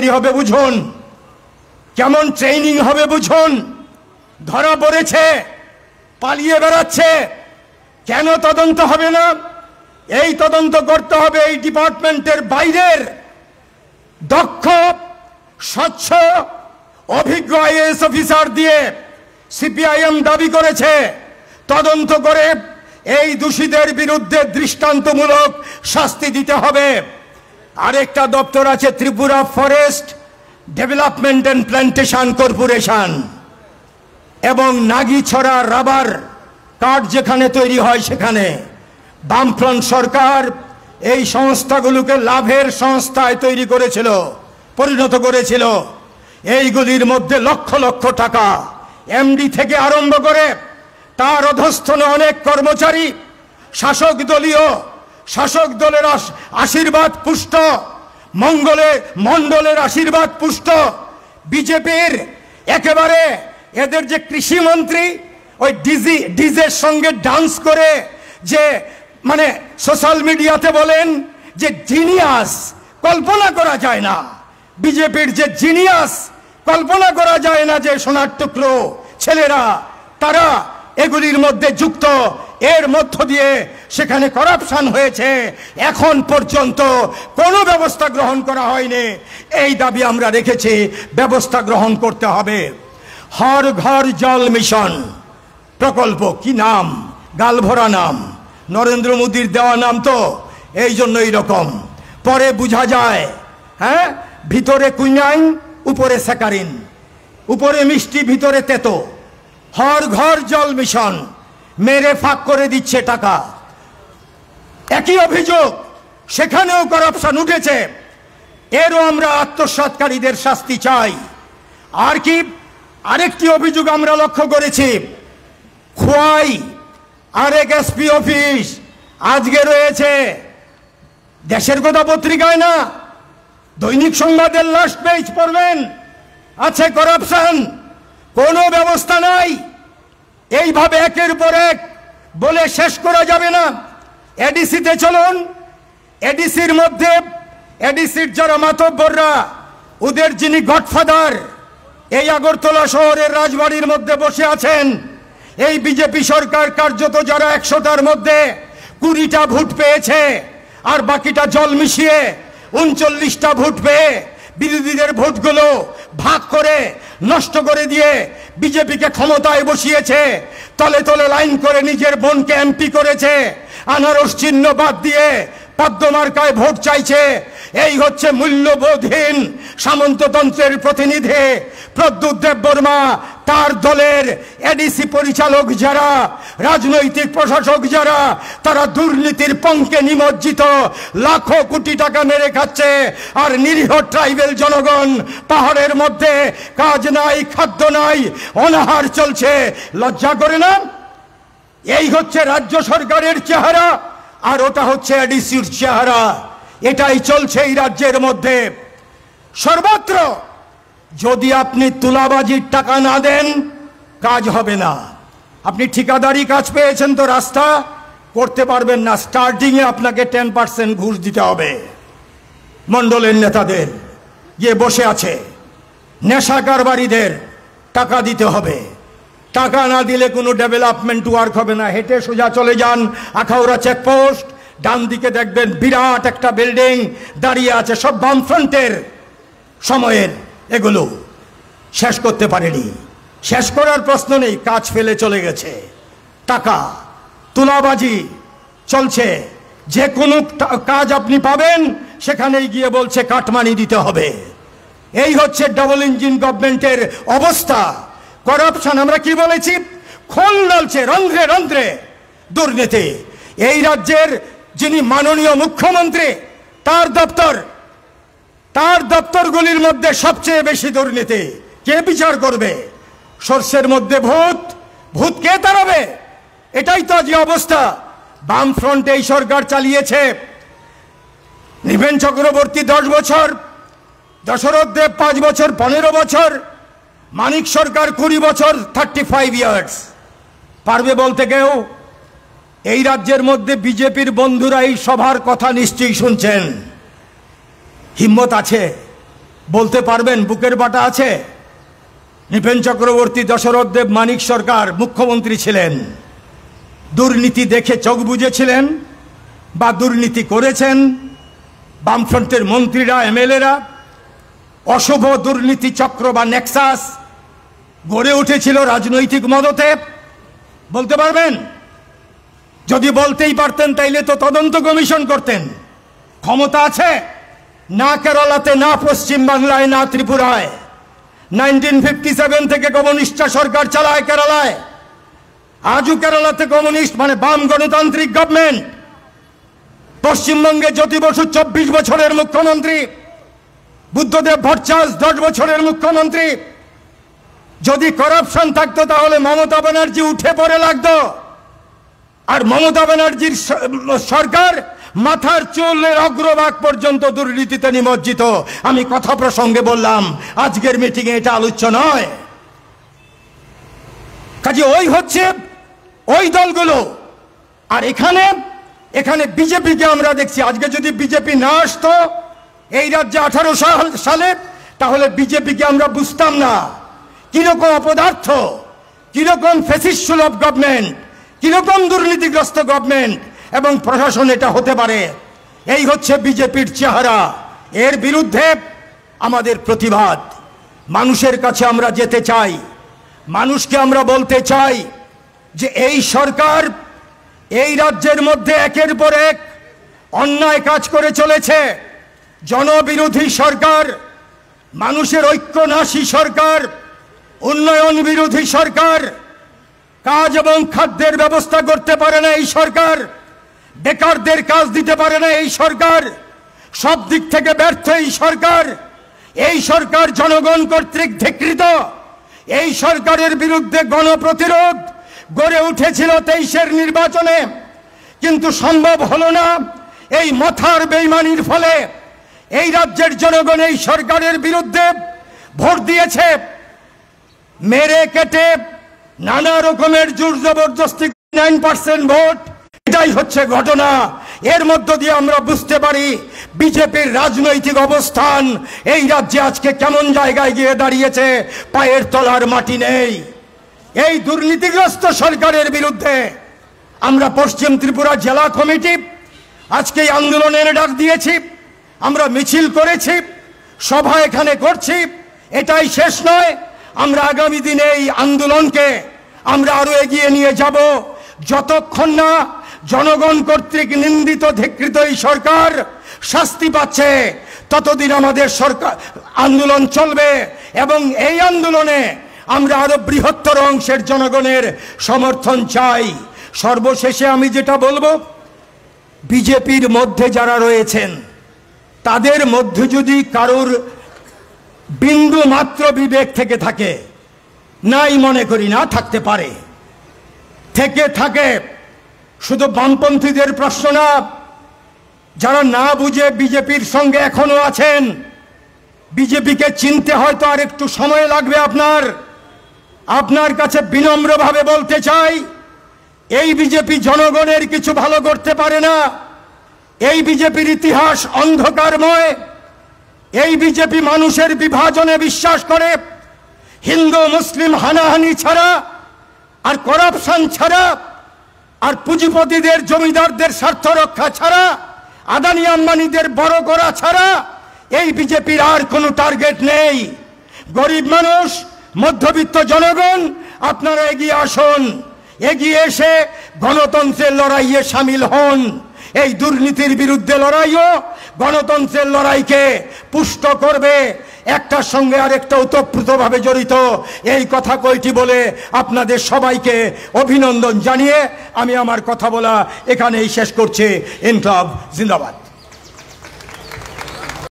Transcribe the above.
তৈরি হবে বুঝুন, কেমন ট্রেনিং হবে বুঝুন। ধরা পড়েছে, পালিয়ে বেড়াচ্ছে, কেন তদন্ত হবে না? এই তদন্ত করতে হবে এই ডিপার্টমেন্টের বাইরের দক্ষ, স্বচ্ছ, অভিজ্ঞ আইএএস অফিসার দিয়ে সিপিআইএম দাবি করেছে তদন্ত করে এই দোষীদের বিরুদ্ধে দৃষ্টান্তমূলক শাস্তি দিতে হবে। আরেকটা দপ্তর আছে Tripura forest development and plantation corporation, এবং নাগিছড়া রাবার কাঠ যেখানে তৈরি হয় সেখানে বামফ্রন্ট সরকার এই সংস্থাগুলোকে লাভের সংস্থায় তৈরি করেছিল, পরিণত করেছিল। এইগুলির মধ্যে লক্ষ লক্ষ টাকা, এমডি থেকে আরম্ভ করে তার অধস্থনে অনেক কর্মচারী, শাসক দলের আশীর্বাদ পুষ্ট, মন্ডলের আশীর্বাদ পুষ্ট বিজেপির একেবারে এদের যে কৃষিমন্ত্রী ওই ডিজের সঙ্গে ডান্স করে যে মানে সোশ্যাল মিডিয়াতে বলেন যে জিনিয়াস, কল্পনা করা যায় না। বিজেপির যে জিনিয়াস, কল্পনা করা যায় না যে সোনার টুকরো ছেলেরা তারা এগুলির মধ্যে যুক্ত। এর মধ্য দিয়ে সেখানে করাপশন হয়েছে, এখন পর্যন্ত কোনো ব্যবস্থা গ্রহণ করা হয়নি। এই দাবি আমরা রেখেছি, ব্যবস্থা গ্রহণ করতে হবে। হর ঘর জল মিশন প্রকল্প, কি নাম, গালভরা নাম, নরেন্দ্র মোদীর দেওয়া নাম, তো এই জন্য এইরকম। পরে বোঝা যায়, হ্যাঁ, ভিতরে কুইনাইন উপরে স্যাকারিন, উপরে মিষ্টি ভিতরে তেতো। হর ঘর জল মিশন মেরে ফাঁক করে দিচ্ছে টাকা। একই অভিযোগ, সেখানেও করাপশন উঠেছে। এরও আমরা আত্মসাৎকারীদের শাস্তি চাই। আর কি, আরেকটি অভিযোগ আমরা লক্ষ্য করেছি, খোয়াই আরেক এসপি অফিস আজকে রয়েছে দেশের কথা পত্রিকায় না, দৈনিক সংবাদের লাস্ট পেজ পড়বেন, আছে করাপশন, কোনো ব্যবস্থা নাই। এইভাবে একের পর এক বলে শেষ করা যাবে না। এডিসিতে চলুন, এডিসির মধ্যে এডিসির যারা মাতব্বররা, ওদের যিনি গডফাদার, এই আগরতলা শহরের রাজবাড়ির মধ্যে বসে আছেন। এই বিজেপি সরকার কার্যত যারা 100টার মধ্যে 20টা ভোট পেয়েছে, আর বাকিটা জল মিশিয়ে 39টা ভোট পেয়ে বিরোধীদের ভোটগুলো ভাগ করে নষ্ট করে দিয়ে বিজেপিকে ক্ষমতায় বসিয়েছে। তলে তলে লাইন করে নিজের বোনকে এমপি করেছে, আনারস চিহ্ন বাদ দিয়ে পদ্মমার্কায় ভোট চাইছে। এই হচ্ছে মূল্যবোধহীন সামন্ততন্ত্রের প্রতিনিধি প্রদ্যুৎ দেববর্মা, তার দলের এডিসি পরিচালক যারা, রাজনৈতিক প্রশাসক যারা, তারা দুর্নীতির পঙ্কে নিমজ্জিত, লাখো কোটি টাকা মেরে খাচ্ছে। আর নিরীহ ট্রাইবেল জনগণ পাহাড়ের মধ্যে কাজ নাই, খাদ্য নাই, অনাহার চলছে। লজ্জা করে না? এই হচ্ছে রাজ্য সরকারের চেহারা, আর ওটা হচ্ছে এডিসির চেহারা। এটাই চলছে এই রাজ্যের মধ্যে সর্বত্র। যদি আপনি তুলাবাজির টাকা না দেন, কাজ হবে না। আপনি ঠিকাদারি কাজ পেয়েছেন তো রাস্তা করতে পারবেন না, স্টার্টিংয়ে আপনাকে 10% ঘুষ দিতে হবে। মন্ডলের নেতাদের গিয়ে বসে আছে, নেশা কারবারিদের টাকা দিতে হবে। টাকা না দিলে কোনো ডেভেলপমেন্ট ওয়ার্ক হবে না। হেঁটে সোজা চলে যান আখাউড়া চেকপোস্ট, ডান দিকে দেখবেন বিরাট একটা বিল্ডিং দাঁড়িয়ে আছে, সব বামফ্রন্টের সময়ের। এগুলো শেষ করতে পারেনি, শেষ করার প্রশ্ন নেই, কাজ ফেলে চলে গেছে। টাকা তুলাবাজি চলছে, যে কোনো কাজ আপনি পাবেন সেখানেই গিয়ে বলছে কাটমানি দিতে হবে। এই হচ্ছে ডাবল ইঞ্জিন গভর্নমেন্টের অবস্থা। করাপশন আমরা কি বলেছি, খোল নালছে রন্ধ্রে রন্ধ্রে দুর্নীতি। এই রাজ্যের যিনি মাননীয় মুখ্যমন্ত্রী, তার দপ্তরগুলির মধ্যে সবচেয়ে বেশি দুর্নীতি। কে বিচার করবে? সর্ষের মধ্যে ভূত কে তাড়াবে? এটাই তো যে অবস্থা বামফ্রন্ট এই সরকার চালিয়েছে। নৃপেন চক্রবর্তী 10 বছর, দশরথ দেব 5 বছর, 15 বছর, মানিক সরকার 20 বছর, 35 ইয়ার্স। পারবে বলতে কেউ? এই রাজ্যের মধ্যে বিজেপির বন্ধুরা এই সভার কথা নিশ্চয়ই শুনছেন। হিম্মত আছে বলতে পারবেন বুকের বাটা আছে? নৃপেন চক্রবর্তী, দশরথ দেব, মানিক সরকার মুখ্যমন্ত্রী ছিলেন, দুর্নীতি দেখে চোখ বুজেছিলেন বা দুর্নীতি করেছেন। বামফ্রন্টের মন্ত্রীরা, এমএলএরা অশুভ দুর্নীতি চক্র বা নেক্সাস গড়ে উঠেছিল রাজনৈতিক মদতে। বলতে পারবেন? যদি বলতেই পারতেন তাইলে তো তদন্ত কমিশন করতেন। ক্ষমতা আছে? না কেরালাতে, না পশ্চিম বাংলায়, না ত্রিপুরায়। 1957 থেকে কমিউনিস্টরা সরকার চালায় কেরালায়। আজও কেরালাতে কমিউনিস্ট মানে বাম গণতান্ত্রিক গভর্নমেন্ট। পশ্চিমবঙ্গে জ্যোতি বসু 24 বছরের মুখ্যমন্ত্রী, বুদ্ধদেব ভট্টাচার্য 10 বছরের মুখ্যমন্ত্রী। যদি করাপশন থাকতো তাহলে মমতা ব্যানার্জি উঠে পড়ে লাগতো। আর মমতা ব্যানার্জির সরকার মাথার চুলের অগ্রভাগ পর্যন্ত দুর্নীতিতে নিমজ্জিত। আমি কথা প্রসঙ্গে বললাম, আজকের মিটিংয়ে এটা আলোচ্য নয়। কাজে ওই হচ্ছে ওই দলগুলো। আর এখানে এখানে বিজেপিকে আমরা দেখছি। আজকে যদি বিজেপি না আসতো এই রাজ্যে 18 সালে, তাহলে বিজেপিকে আমরা বুঝতাম না কিরকম অপদার্থ, কিরকম ফ্যাসিস্ট সুলভ গভর্নমেন্ট, কিরকম দুর্নীতিগ্রস্ত গভর্নমেন্ট এবং প্রশাসন এটা হতে পারে। এই হচ্ছে বিজেপির চেহারা। এর বিরুদ্ধে আমাদের প্রতিবাদ। মানুষের কাছে আমরা যেতে চাই, মানুষকে আমরা বলতে চাই যে এই সরকার এই রাজ্যের মধ্যে একের পর এক অন্যায় কাজ করে চলেছে। জনবিরোধী সরকার, মানুষের ঐক্যনাশী সরকার, উন্নয়ন বিরোধী সরকার, কাজ এবং খাদ্যের ব্যবস্থা করতে পারে না এই সরকার, বেকারদের কাজ দিতে পারে না এই সরকার, সব দিক থেকে ব্যর্থ এই সরকার। এই সরকার জনগণ কর্তৃক ধিক্কৃত। এই সরকারের বিরুদ্ধে গণপ্রতিরোধ গড়ে উঠেছিল 23-এর নির্বাচনে, কিন্তু সম্ভব হলো না। এই মাথার বেইমানির ফলে এই রাজ্যের জনগণ এই সরকারের বিরুদ্ধে ভোট দিয়েছে। মেরে কেটে নানা রকমের জোর জবরদস্তি 9% ভোট, এটাই হচ্ছে ঘটনা। এর মধ্য দিয়ে আমরা বুঝতে পারি বিজেপির রাজনৈতিক অবস্থান এই রাজ্যে আজকে কেমন জায়গায় গিয়ে দাঁড়িয়েছে। পায়ের তলার মাটি নেই। এই দুর্নীতিগ্রস্ত সরকারের বিরুদ্ধে আমরা পশ্চিম ত্রিপুরা জেলা কমিটি আজকে আন্দোলনের ডাক দিয়েছি। আমরা মিছিল করেছি, সভা এখানে করছি। এটাই শেষ নয়। আমরা আগামী দিনে এই আন্দোলনকে আমরা আরো এগিয়ে নিয়ে যাব। যতক্ষণ না জনগণ কর্তৃক নিন্দিত ধিক্কৃত এই সরকার শাস্তি পাচ্ছে, ততদিন আমাদের সরকার আন্দোলন চলবে। এবং এই আন্দোলনে আমরা আরো বৃহত্তর অংশের জনগণের সমর্থন চাই। সর্বশেষে আমি যেটা বলবো, বিজেপির মধ্যে যারা রয়েছেন তাদের মধ্যে যদি কারোর বিন্দু মাত্র বিবেক থেকে থাকে, নাই মনে করি না থাকতে পারে, থেকে থাকে, শুধু বামপন্থীদের প্রশ্ন না, যারা না বুঝে বিজেপির সঙ্গে এখনো আছেন, বিজেপিকে চিনতে হয়তো আর একটু সময় লাগবে। আপনার কাছে বিনম্রভাবে বলতে চাই, এই বিজেপি জনগণের কিছু ভালো করতে পারে না। এই বিজেপির ইতিহাস অন্ধকারময়। এই বিজেপি মানুষের বিভাজনে বিশ্বাস করে। হিন্দু মুসলিম হানাহানি ছাড়া আর করাপশন ছাড়া আর পুঁজিপতিদের জমিদারদের স্বার্থ রক্ষা ছাড়া, আদানি আম্বানিদের বড় করা ছাড়া এই বিজেপির আর কোনো টার্গেট নেই। গরিব মানুষ, মধ্যবিত্ত জনগণ, আপনারা এগিয়ে আসুন। এগিয়ে এসে গণতন্ত্রের লড়াইয়ে সামিল হন। এই দুর্নীতির বিরুদ্ধে লড়াইও গণতন্ত্রের লড়াইকে পুষ্ট করবে। একটার সঙ্গে আরেকটা ওতপ্রোতভাবে জড়িত। এই কথা কয়টি বলে আপনাদের সবাইকে অভিনন্দন জানিয়ে আমি আমার কথা বলা এখানেই শেষ করছি। ইনকলাব জিন্দাবাদ।